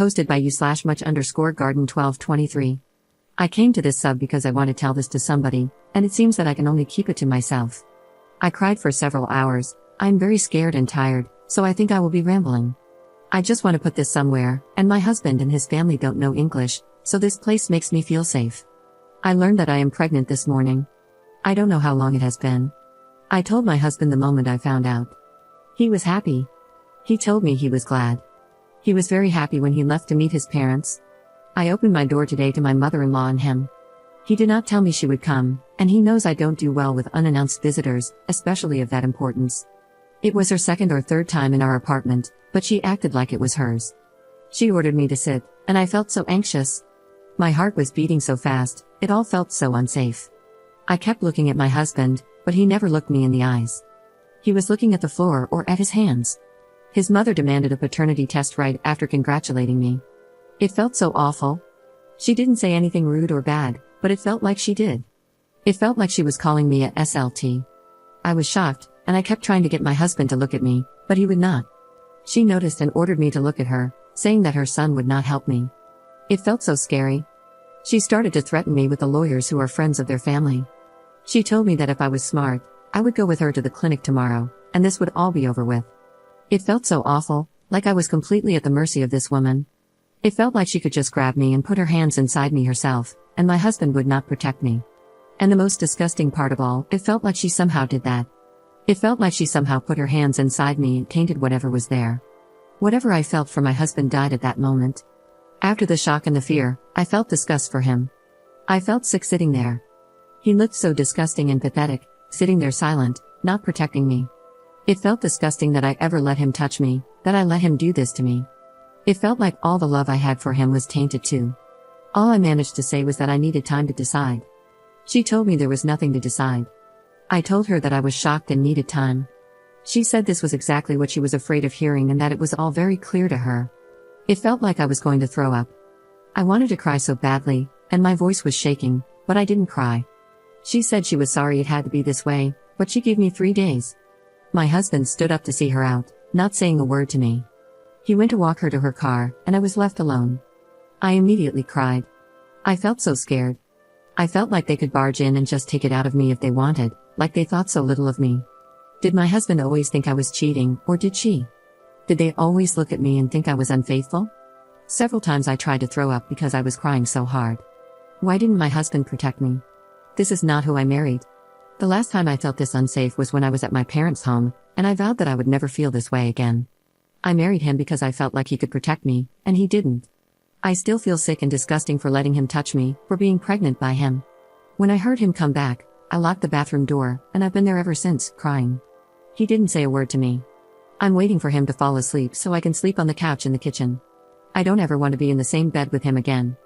Posted by you/much_garden1223. I came to this sub because I want to tell this to somebody, and it seems that I can only keep it to myself. I cried for several hours. I'm very scared and tired, so I think I will be rambling. I just want to put this somewhere, and my husband and his family don't know English, so this place makes me feel safe. I learned that I am pregnant this morning. I don't know how long it has been. I told my husband the moment I found out. He was happy. He told me he was glad. He was very happy when he left to meet his parents. I opened my door today to my mother-in-law and him. He did not tell me she would come, and he knows I don't do well with unannounced visitors, especially of that importance. It was her second or third time in our apartment, but she acted like it was hers. She ordered me to sit, and I felt so anxious. My heart was beating so fast, it all felt so unsafe. I kept looking at my husband, but he never looked me in the eyes. He was looking at the floor or at his hands. His mother demanded a paternity test right after congratulating me. It felt so awful. She didn't say anything rude or bad, but it felt like she did. It felt like she was calling me a SLT. I was shocked, and I kept trying to get my husband to look at me, but he would not. She noticed and ordered me to look at her, saying that her son would not help me. It felt so scary. She started to threaten me with the lawyers who are friends of their family. She told me that if I was smart, I would go with her to the clinic tomorrow, and this would all be over with. It felt so awful, like I was completely at the mercy of this woman. It felt like she could just grab me and put her hands inside me herself, and my husband would not protect me. And the most disgusting part of all, it felt like she somehow did that. It felt like she somehow put her hands inside me and tainted whatever was there. Whatever I felt for my husband died at that moment. After the shock and the fear, I felt disgust for him. I felt sick sitting there. He looked so disgusting and pathetic, sitting there silent, not protecting me. It felt disgusting that I ever let him touch me, that I let him do this to me. It felt like all the love I had for him was tainted too. All I managed to say was that I needed time to decide. She told me there was nothing to decide. I told her that I was shocked and needed time. She said this was exactly what she was afraid of hearing and that it was all very clear to her. It felt like I was going to throw up. I wanted to cry so badly, and my voice was shaking, but I didn't cry. She said she was sorry it had to be this way, but she gave me 3 days. My husband stood up to see her out, not saying a word to me. He went to walk her to her car, and I was left alone. I immediately cried. I felt so scared. I felt like they could barge in and just take it out of me if they wanted, like they thought so little of me. Did my husband always think I was cheating, or did she? Did they always look at me and think I was unfaithful? Several times I tried to throw up because I was crying so hard. Why didn't my husband protect me? This is not who I married. The last time I felt this unsafe was when I was at my parents' home, and I vowed that I would never feel this way again. I married him because I felt like he could protect me, and he didn't. I still feel sick and disgusting for letting him touch me, for being pregnant by him. When I heard him come back, I locked the bathroom door, and I've been there ever since, crying. He didn't say a word to me. I'm waiting for him to fall asleep so I can sleep on the couch in the kitchen. I don't ever want to be in the same bed with him again.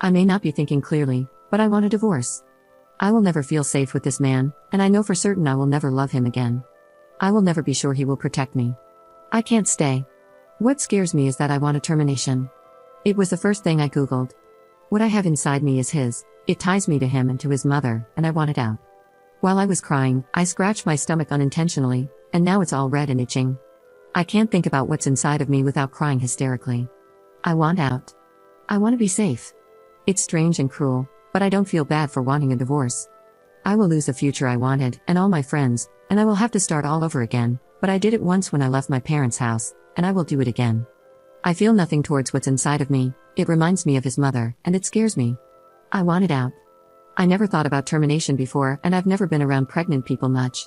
I may not be thinking clearly, but I want a divorce. I will never feel safe with this man, and I know for certain I will never love him again. I will never be sure he will protect me. I can't stay. What scares me is that I want a termination. It was the first thing I Googled. What I have inside me is his, it ties me to him and to his mother, and I want it out. While I was crying, I scratched my stomach unintentionally, and now it's all red and itching. I can't think about what's inside of me without crying hysterically. I want out. I want to be safe. It's strange and cruel, but I don't feel bad for wanting a divorce. I will lose the future I wanted, and all my friends, and I will have to start all over again, but I did it once when I left my parents' house, and I will do it again. I feel nothing towards what's inside of me, it reminds me of his mother, and it scares me. I want it out. I never thought about termination before, and I've never been around pregnant people much.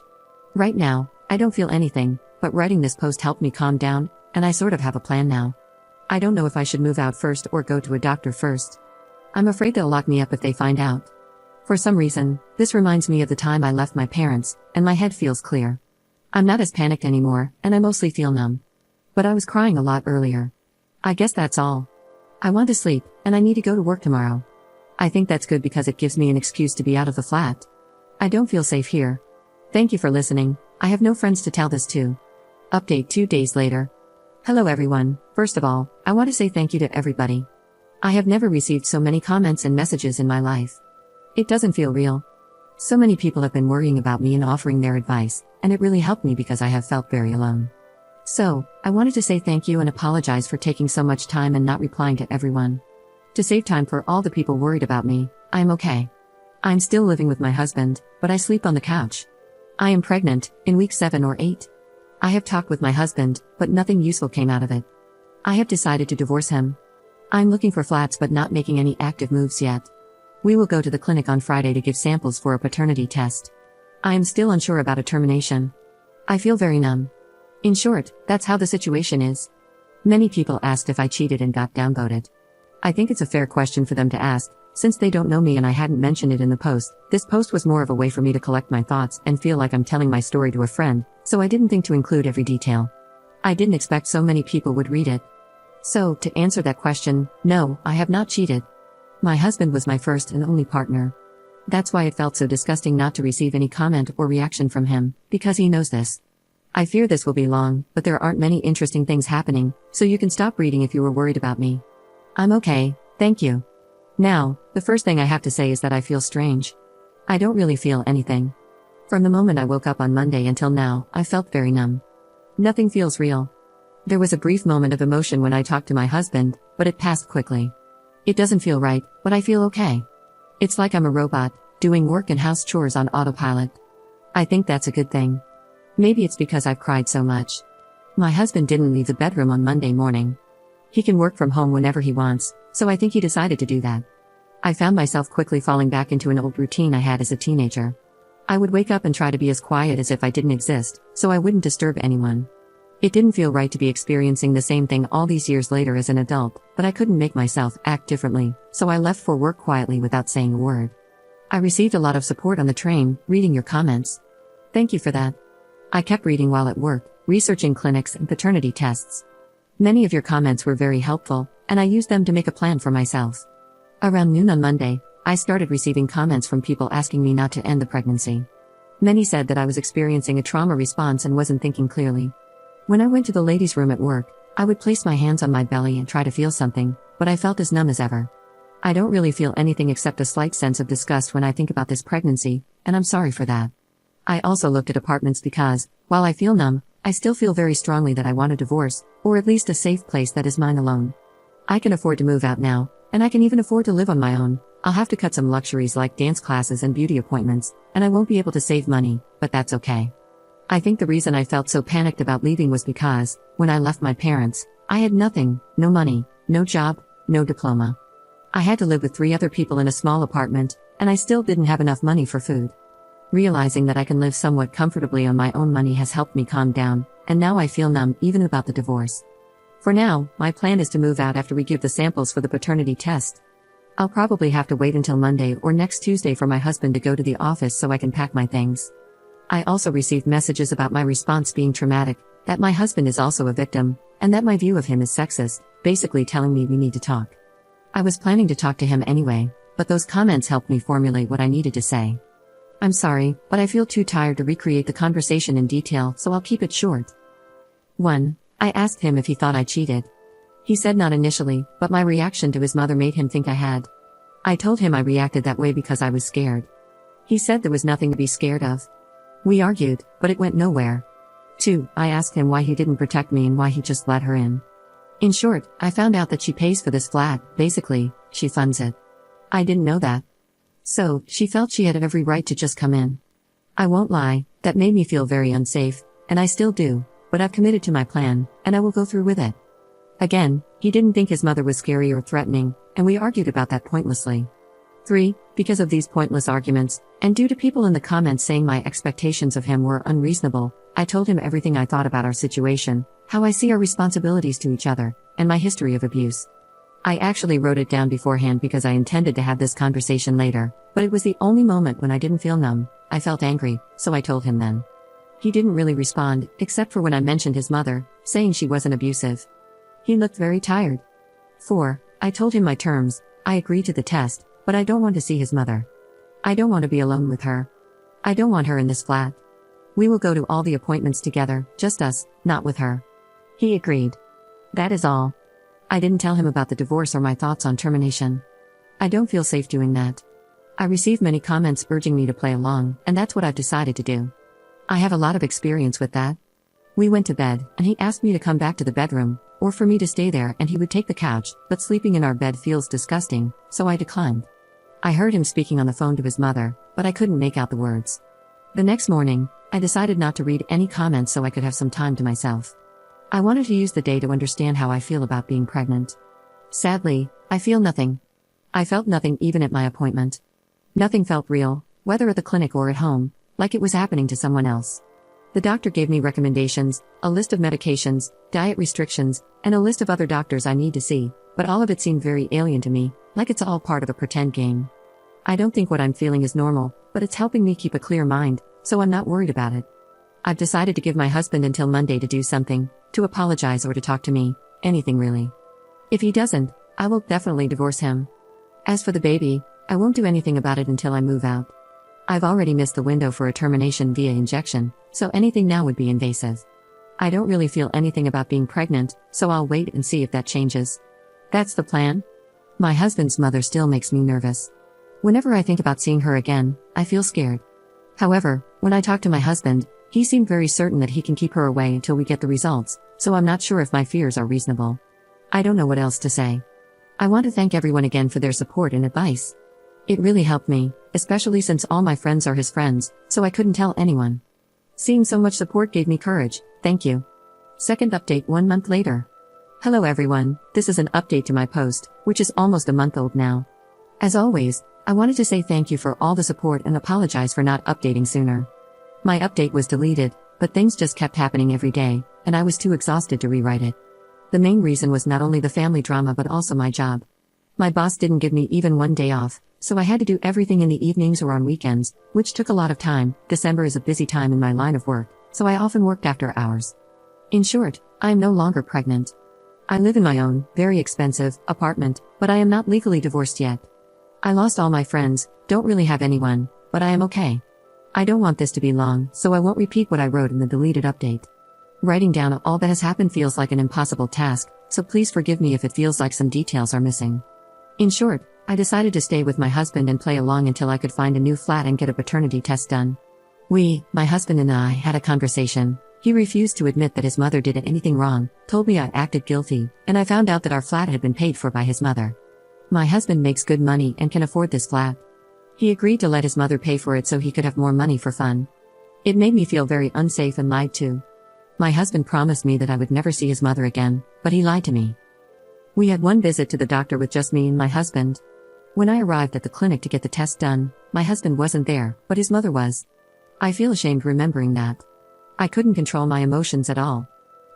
Right now, I don't feel anything, but writing this post helped me calm down, and I sort of have a plan now. I don't know if I should move out first or go to a doctor first. I'm afraid they'll lock me up if they find out. For some reason, this reminds me of the time I left my parents, and my head feels clear. I'm not as panicked anymore, and I mostly feel numb. But I was crying a lot earlier. I guess that's all. I want to sleep, and I need to go to work tomorrow. I think that's good because it gives me an excuse to be out of the flat. I don't feel safe here. Thank you for listening. I have no friends to tell this to. Update 2 days later. Hello everyone. First of all, I want to say thank you to everybody. I have never received so many comments and messages in my life. It doesn't feel real. So many people have been worrying about me and offering their advice, and it really helped me because I have felt very alone. So, I wanted to say thank you and apologize for taking so much time and not replying to everyone. To save time for all the people worried about me, I'm okay. I'm still living with my husband, but I sleep on the couch. I am pregnant, in week 7 or 8. I have talked with my husband, but nothing useful came out of it. I have decided to divorce him. I'm looking for flats but not making any active moves yet. We will go to the clinic on Friday to give samples for a paternity test. I am still unsure about a termination. I feel very numb. In short, that's how the situation is. Many people asked if I cheated and got downvoted. I think it's a fair question for them to ask, since they don't know me and I hadn't mentioned it in the post. This post was more of a way for me to collect my thoughts and feel like I'm telling my story to a friend, so I didn't think to include every detail. I didn't expect so many people would read it. So, to answer that question, no, I have not cheated. My husband was my first and only partner. That's why it felt so disgusting not to receive any comment or reaction from him, because he knows this. I fear this will be long, but there aren't many interesting things happening, so you can stop reading if you were worried about me. I'm okay, thank you. Now, the first thing I have to say is that I feel strange. I don't really feel anything. From the moment I woke up on Monday until now, I felt very numb. Nothing feels real. There was a brief moment of emotion when I talked to my husband, but it passed quickly. It doesn't feel right, but I feel okay. It's like I'm a robot, doing work and house chores on autopilot. I think that's a good thing. Maybe it's because I've cried so much. My husband didn't leave the bedroom on Monday morning. He can work from home whenever he wants, so I think he decided to do that. I found myself quickly falling back into an old routine I had as a teenager. I would wake up and try to be as quiet as if I didn't exist, so I wouldn't disturb anyone. It didn't feel right to be experiencing the same thing all these years later as an adult, but I couldn't make myself act differently, so I left for work quietly without saying a word. I received a lot of support on the train, reading your comments. Thank you for that. I kept reading while at work, researching clinics and paternity tests. Many of your comments were very helpful, and I used them to make a plan for myself. Around noon on Monday, I started receiving comments from people asking me not to end the pregnancy. Many said that I was experiencing a trauma response and wasn't thinking clearly. When I went to the ladies' room at work, I would place my hands on my belly and try to feel something, but I felt as numb as ever. I don't really feel anything except a slight sense of disgust when I think about this pregnancy, and I'm sorry for that. I also looked at apartments because, while I feel numb, I still feel very strongly that I want a divorce, or at least a safe place that is mine alone. I can afford to move out now, and I can even afford to live on my own. I'll have to cut some luxuries like dance classes and beauty appointments, and I won't be able to save money, but that's okay. I think the reason I felt so panicked about leaving was because, when I left my parents, I had nothing, no money, no job, no diploma. I had to live with 3 other people in a small apartment, and I still didn't have enough money for food. Realizing that I can live somewhat comfortably on my own money has helped me calm down, and now I feel numb even about the divorce. For now, my plan is to move out after we give the samples for the paternity test. I'll probably have to wait until Monday or next Tuesday for my husband to go to the office so I can pack my things. I also received messages about my response being traumatic, that my husband is also a victim, and that my view of him is sexist, basically telling me we need to talk. I was planning to talk to him anyway, but those comments helped me formulate what I needed to say. I'm sorry, but I feel too tired to recreate the conversation in detail, so I'll keep it short. 1. I asked him if he thought I cheated. He said not initially, but my reaction to his mother made him think I had. I told him I reacted that way because I was scared. He said there was nothing to be scared of. We argued, but it went nowhere. 2. I asked him why he didn't protect me and why he just let her in. In short, I found out that she pays for this flat, basically, she funds it. I didn't know that. So, she felt she had every right to just come in. I won't lie, that made me feel very unsafe, and I still do, but I've committed to my plan, and I will go through with it. Again, he didn't think his mother was scary or threatening, and we argued about that pointlessly. 3. Because of these pointless arguments, and due to people in the comments saying my expectations of him were unreasonable, I told him everything I thought about our situation, how I see our responsibilities to each other, and my history of abuse. I actually wrote it down beforehand because I intended to have this conversation later, but it was the only moment when I didn't feel numb. I felt angry, so I told him then. He didn't really respond, except for when I mentioned his mother, saying she wasn't abusive. He looked very tired. 4. I told him my terms. I agreed to the test, but I don't want to see his mother. I don't want to be alone with her. I don't want her in this flat. We will go to all the appointments together, just us, not with her. He agreed. That is all. I didn't tell him about the divorce or my thoughts on termination. I don't feel safe doing that. I received many comments urging me to play along, and that's what I've decided to do. I have a lot of experience with that. We went to bed, and he asked me to come back to the bedroom, or for me to stay there and he would take the couch, but sleeping in our bed feels disgusting, so I declined. I heard him speaking on the phone to his mother, but I couldn't make out the words. The next morning, I decided not to read any comments so I could have some time to myself. I wanted to use the day to understand how I feel about being pregnant. Sadly, I feel nothing. I felt nothing even at my appointment. Nothing felt real, whether at the clinic or at home, like it was happening to someone else. The doctor gave me recommendations, a list of medications, diet restrictions, and a list of other doctors I need to see, but all of it seemed very alien to me, like it's all part of a pretend game. I don't think what I'm feeling is normal, but it's helping me keep a clear mind, so I'm not worried about it. I've decided to give my husband until Monday to do something, to apologize or to talk to me, anything really. If he doesn't, I will definitely divorce him. As for the baby, I won't do anything about it until I move out. I've already missed the window for a termination via injection, so anything now would be invasive. I don't really feel anything about being pregnant, so I'll wait and see if that changes. That's the plan. My husband's mother still makes me nervous. Whenever I think about seeing her again, I feel scared. However, when I talk to my husband, he seemed very certain that he can keep her away until we get the results, so I'm not sure if my fears are reasonable. I don't know what else to say. I want to thank everyone again for their support and advice. It really helped me, especially since all my friends are his friends, so I couldn't tell anyone. Seeing so much support gave me courage, thank you. Second update 1 month later. Hello everyone, this is an update to my post, which is almost a month old now. As always, I wanted to say thank you for all the support and apologize for not updating sooner. My update was deleted, but things just kept happening every day, and I was too exhausted to rewrite it. The main reason was not only the family drama but also my job. My boss didn't give me even one day off, so I had to do everything in the evenings or on weekends, which took a lot of time. December is a busy time in my line of work, so I often worked after hours. In short, I am no longer pregnant. I live in my own, very expensive, apartment, but I am not legally divorced yet. I lost all my friends, don't really have anyone, but I am okay. I don't want this to be long, so I won't repeat what I wrote in the deleted update. Writing down all that has happened feels like an impossible task, so please forgive me if it feels like some details are missing. In short, I decided to stay with my husband and play along until I could find a new flat and get a paternity test done. My husband and I, had a conversation. He refused to admit that his mother did anything wrong, told me I acted guilty, and I found out that our flat had been paid for by his mother. My husband makes good money and can afford this flat. He agreed to let his mother pay for it so he could have more money for fun. It made me feel very unsafe and lied to. My husband promised me that I would never see his mother again, but he lied to me. We had one visit to the doctor with just me and my husband. When I arrived at the clinic to get the test done, my husband wasn't there, but his mother was. I feel ashamed remembering that. I couldn't control my emotions at all.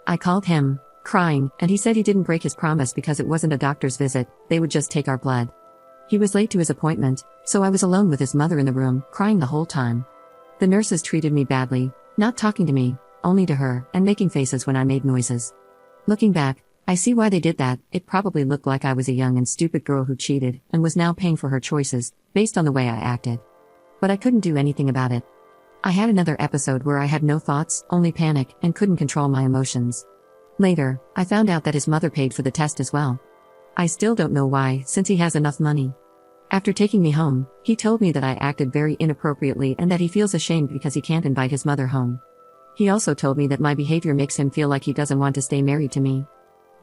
I called him, crying, and he said he didn't break his promise because it wasn't a doctor's visit, they would just take our blood. He was late to his appointment, so I was alone with his mother in the room, crying the whole time. The nurses treated me badly, not talking to me, only to her, and making faces when I made noises. Looking back, I see why they did that. It probably looked like I was a young and stupid girl who cheated, and was now paying for her choices, based on the way I acted. But I couldn't do anything about it. I had another episode where I had no thoughts, only panic, and couldn't control my emotions. Later, I found out that his mother paid for the test as well. I still don't know why, since he has enough money. After taking me home, he told me that I acted very inappropriately and that he feels ashamed because he can't invite his mother home. He also told me that my behavior makes him feel like he doesn't want to stay married to me.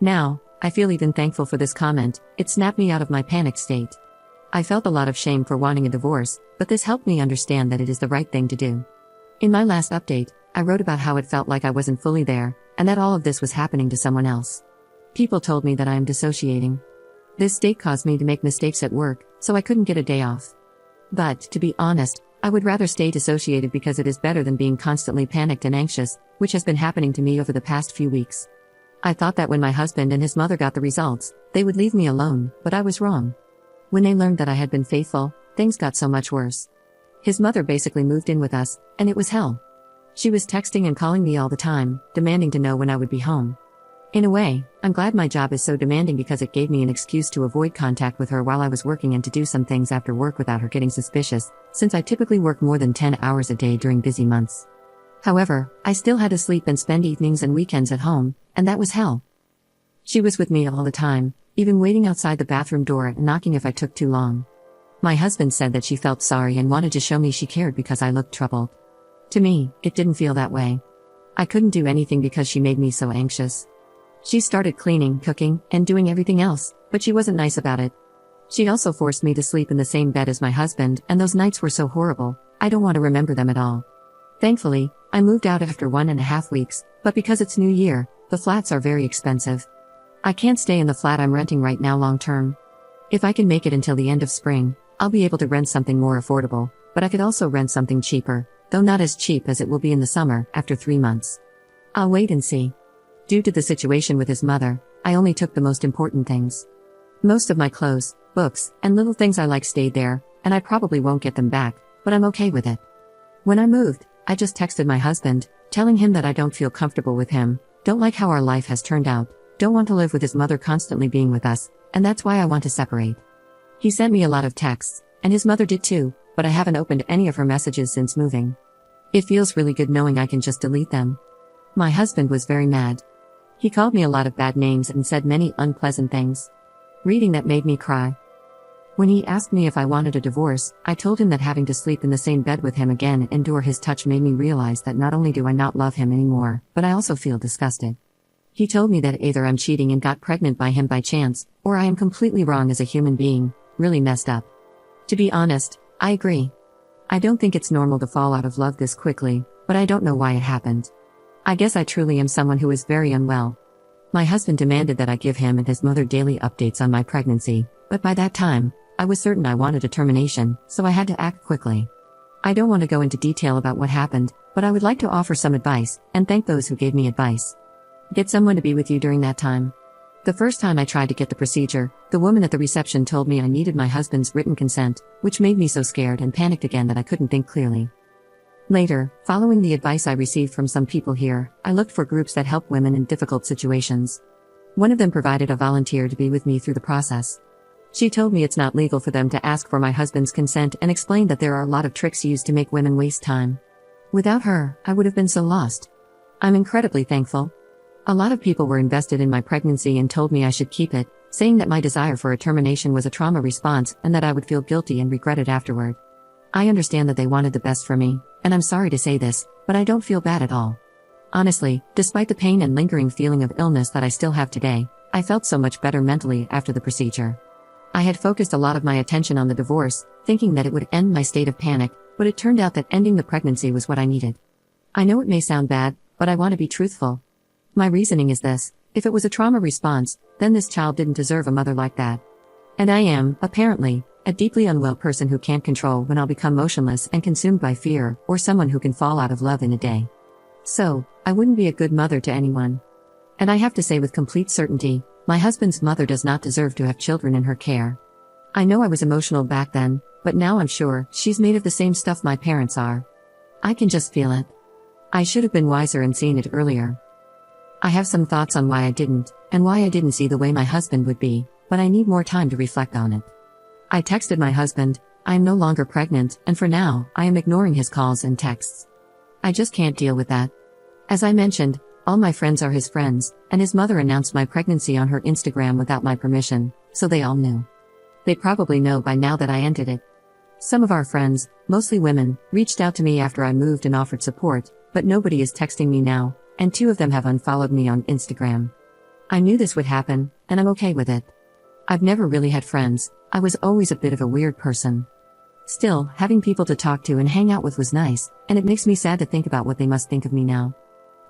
Now, I feel even thankful for this comment. It snapped me out of my panic state. I felt a lot of shame for wanting a divorce, but this helped me understand that it is the right thing to do. In my last update, I wrote about how it felt like I wasn't fully there, and that all of this was happening to someone else. People told me that I am dissociating. This state caused me to make mistakes at work, so I couldn't get a day off. But, to be honest, I would rather stay dissociated because it is better than being constantly panicked and anxious, which has been happening to me over the past few weeks. I thought that when my husband and his mother got the results, they would leave me alone, but I was wrong. When they learned that I had been faithful, things got so much worse. His mother basically moved in with us, and it was hell. She was texting and calling me all the time, demanding to know when I would be home. In a way, I'm glad my job is so demanding because it gave me an excuse to avoid contact with her while I was working and to do some things after work without her getting suspicious, since I typically work more than 10 hours a day during busy months. However, I still had to sleep and spend evenings and weekends at home, and that was hell. She was with me all the time, even waiting outside the bathroom door and knocking if I took too long. My husband said that she felt sorry and wanted to show me she cared because I looked troubled. To me, it didn't feel that way. I couldn't do anything because she made me so anxious. She started cleaning, cooking, and doing everything else, but she wasn't nice about it. She also forced me to sleep in the same bed as my husband, and those nights were so horrible, I don't want to remember them at all. Thankfully, I moved out after 1.5 weeks, but because it's New Year, the flats are very expensive. I can't stay in the flat I'm renting right now long term. If I can make it until the end of spring, I'll be able to rent something more affordable, but I could also rent something cheaper, though not as cheap as it will be in the summer, after 3 months. I'll wait and see. Due to the situation with his mother, I only took the most important things. Most of my clothes, books, and little things I like stayed there, and I probably won't get them back, but I'm okay with it. When I moved, I just texted my husband, telling him that I don't feel comfortable with him, don't like how our life has turned out, don't want to live with his mother constantly being with us, and that's why I want to separate. He sent me a lot of texts, and his mother did too, but I haven't opened any of her messages since moving. It feels really good knowing I can just delete them. My husband was very mad. He called me a lot of bad names and said many unpleasant things. Reading that made me cry. When he asked me if I wanted a divorce, I told him that having to sleep in the same bed with him again and endure his touch made me realize that not only do I not love him anymore, but I also feel disgusted. He told me that either I'm cheating and got pregnant by him by chance, or I am completely wrong as a human being, really messed up. To be honest, I agree. I don't think it's normal to fall out of love this quickly, but I don't know why it happened. I guess I truly am someone who is very unwell. My husband demanded that I give him and his mother daily updates on my pregnancy, but by that time, I was certain I wanted a termination, so I had to act quickly. I don't want to go into detail about what happened, but I would like to offer some advice, and thank those who gave me advice. Get someone to be with you during that time. The first time I tried to get the procedure, the woman at the reception told me I needed my husband's written consent, which made me so scared and panicked again that I couldn't think clearly. Later, following the advice I received from some people here, I looked for groups that help women in difficult situations. One of them provided a volunteer to be with me through the process. She told me it's not legal for them to ask for my husband's consent and explained that there are a lot of tricks used to make women waste time. Without her, I would have been so lost. I'm incredibly thankful. A lot of people were invested in my pregnancy and told me I should keep it, saying that my desire for a termination was a trauma response and that I would feel guilty and regret it afterward. I understand that they wanted the best for me, and I'm sorry to say this, but I don't feel bad at all. Honestly, despite the pain and lingering feeling of illness that I still have today, I felt so much better mentally after the procedure. I had focused a lot of my attention on the divorce, thinking that it would end my state of panic, but it turned out that ending the pregnancy was what I needed. I know it may sound bad, but I want to be truthful. My reasoning is this: if it was a trauma response, then this child didn't deserve a mother like that. And I am, apparently, a deeply unwell person who can't control when I'll become motionless and consumed by fear, or someone who can fall out of love in a day. So, I wouldn't be a good mother to anyone. And I have to say with complete certainty, my husband's mother does not deserve to have children in her care. I know I was emotional back then, but now I'm sure she's made of the same stuff my parents are. I can just feel it. I should have been wiser and seen it earlier. I have some thoughts on why I didn't, and why I didn't see the way my husband would be, but I need more time to reflect on it. I texted my husband, I am no longer pregnant, and for now, I am ignoring his calls and texts. I just can't deal with that. As I mentioned, all my friends are his friends, and his mother announced my pregnancy on her Instagram without my permission, so they all knew. They probably know by now that I ended it. Some of our friends, mostly women, reached out to me after I moved and offered support, but nobody is texting me now, and 2 of them have unfollowed me on Instagram. I knew this would happen, and I'm okay with it. I've never really had friends, I was always a bit of a weird person. Still, having people to talk to and hang out with was nice, and it makes me sad to think about what they must think of me now.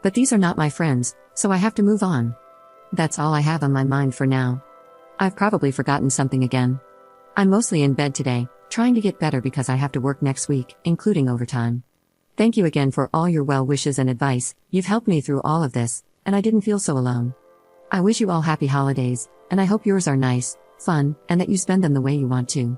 But these are not my friends, so I have to move on. That's all I have on my mind for now. I've probably forgotten something again. I'm mostly in bed today, trying to get better because I have to work next week, including overtime. Thank you again for all your well wishes and advice, you've helped me through all of this, and I didn't feel so alone. I wish you all happy holidays, and I hope yours are nice, fun, and that you spend them the way you want to.